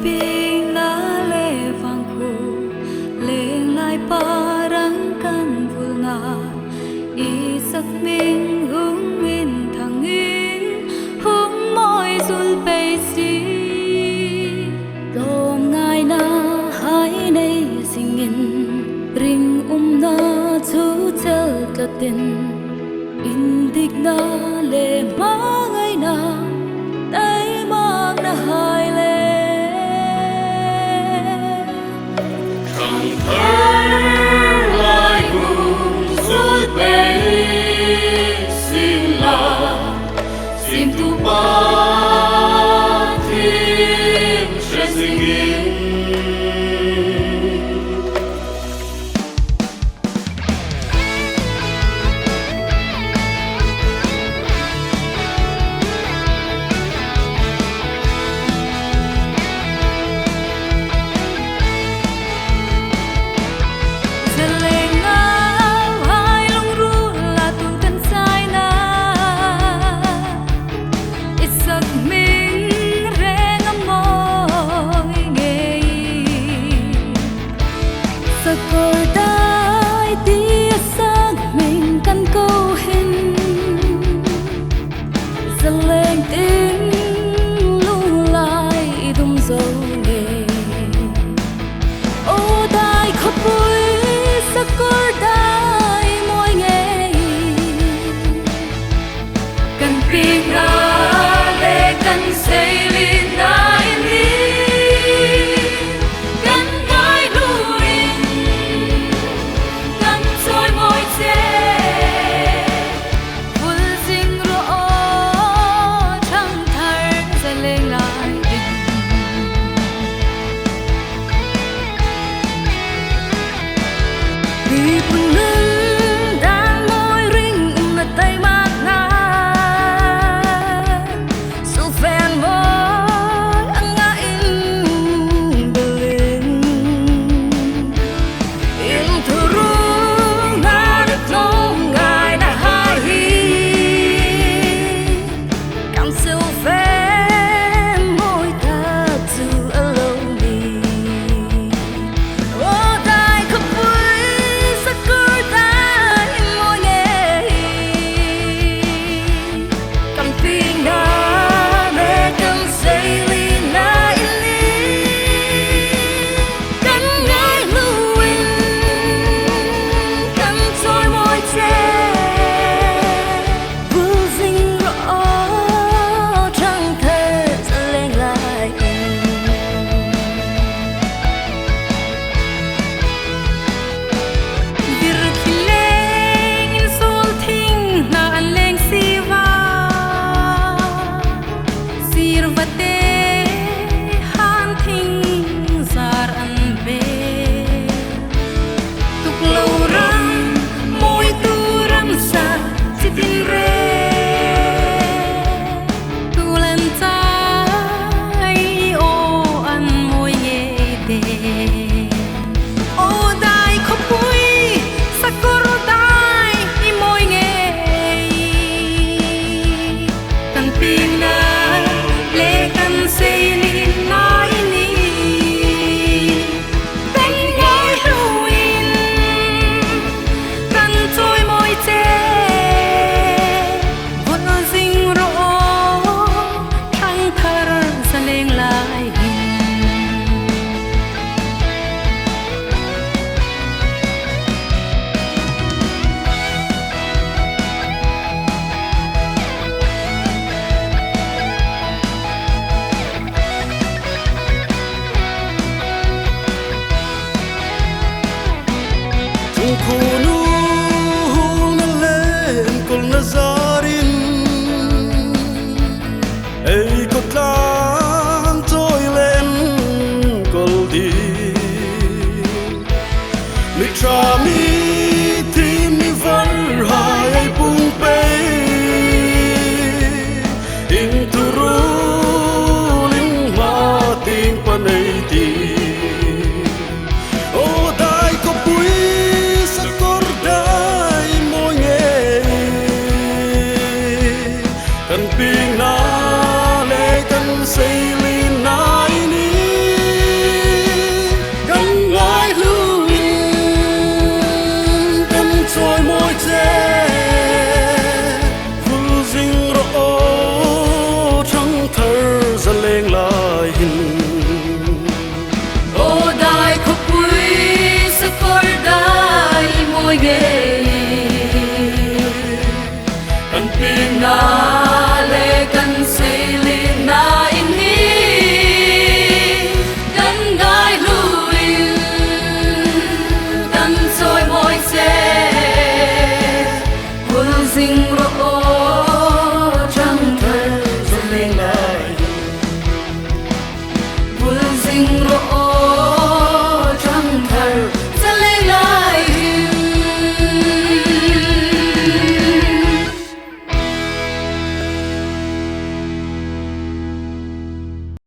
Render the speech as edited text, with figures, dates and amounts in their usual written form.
ping na le vang khu leng lai parang kan vulna i sak minh hung min thang in hung moi zul pe si lom ngai na hai nei singin ring na chu chel katin indik na le ma ngai na dai mang na hai le lai hung zul pe xin la xin tu ba thiên sẽ singin Sakawrdai tia sang mình căn câu hình dần lên tiếng lưu lại đung dấu nghề ô Daikhawpui Sakawrdai mỗi ngày cần ping ra để cần xây lên đại lý Kunu na len kol nazarin ei ko tlang trôi lên kol đi mi tra mi thi mi văn hai ai bung pe in tu ru ling ma ting panei ti xây lên nai ni ngei